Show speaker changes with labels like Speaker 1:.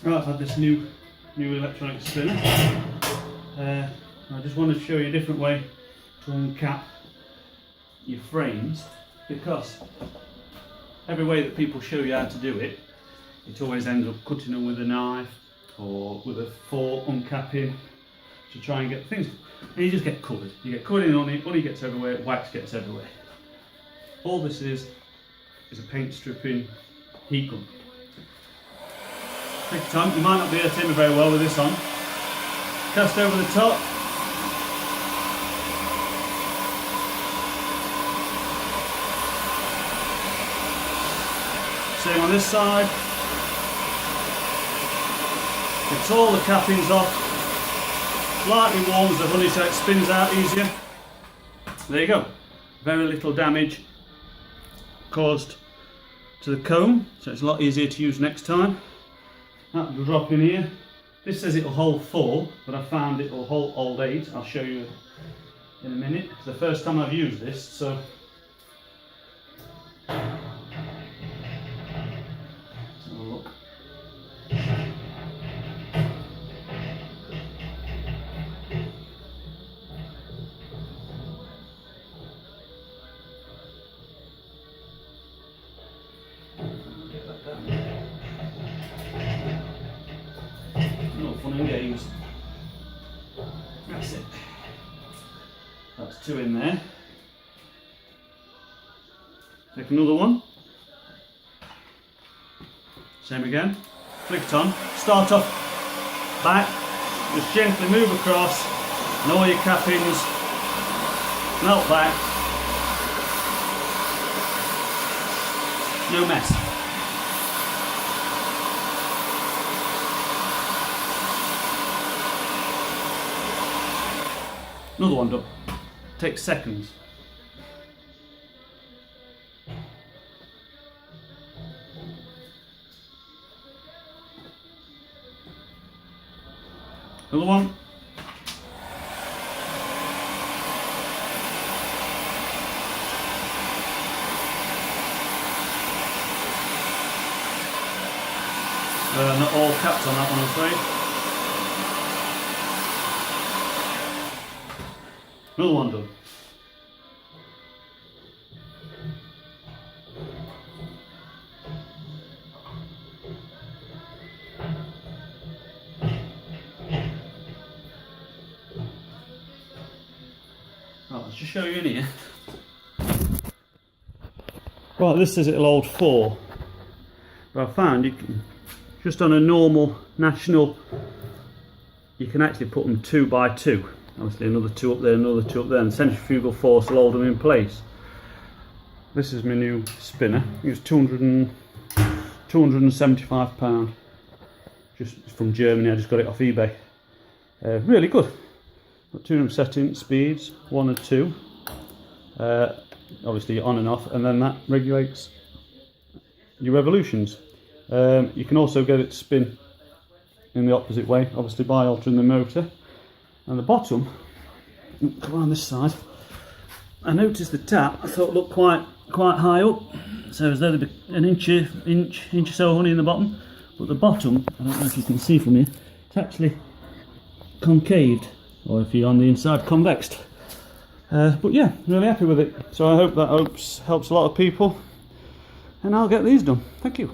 Speaker 1: Right, I've had this new electronic spinner. I just wanted to show you a different way to uncap your frames, because every way that people show you how to do it, it always ends up cutting them with a knife or with a fork, uncapping to try and get things, and you just get covered. You get covered in honey gets everywhere, wax gets everywhere. All this is a paint stripping heat gun. Take your time, you might not be able to see me very well with this on. Cast over the top. Same on this side. Gets all the cappings off. Slightly warms the honey so it spins out easier. There you go. Very little damage caused to the comb, so it's a lot easier to use next time. That will drop in here. This says it will hold 4, but I found it will hold 8. I'll show you in a minute. It's the first time I've used this, so let's have a look. Get that down. No fun and games. That's it. That's 2 in there. Take another one. Same again. Flick it on. Start off back. Just gently move across, and all your cappings melt back. No mess. Another one done. Takes seconds. Another one. Not all capped on that one, I'm afraid. Another one done. Right, let's just show you in here. Right, this says it'll hold 4, but I found you can, just on a normal national, you can actually put them 2 by 2. Obviously another 2 up there, another 2 up there, and the centrifugal force will hold them in place. This is my new spinner. It was £275. Just from Germany, I just got it off eBay. Really good. Got 2 setting speeds, 1 and 2. Obviously on and off, and then that regulates your revolutions. You can also get it to spin in the opposite way, obviously by altering the motor. And the bottom, come around this side, I noticed the tap, I thought it looked quite high up, so there's there an inch or so honey in the bottom, but the bottom, I don't know if you can see from here, it's actually concaved, or if you're on the inside, convexed. But yeah, really happy with it, so I hope that helps a lot of people, and I'll get these done. Thank you.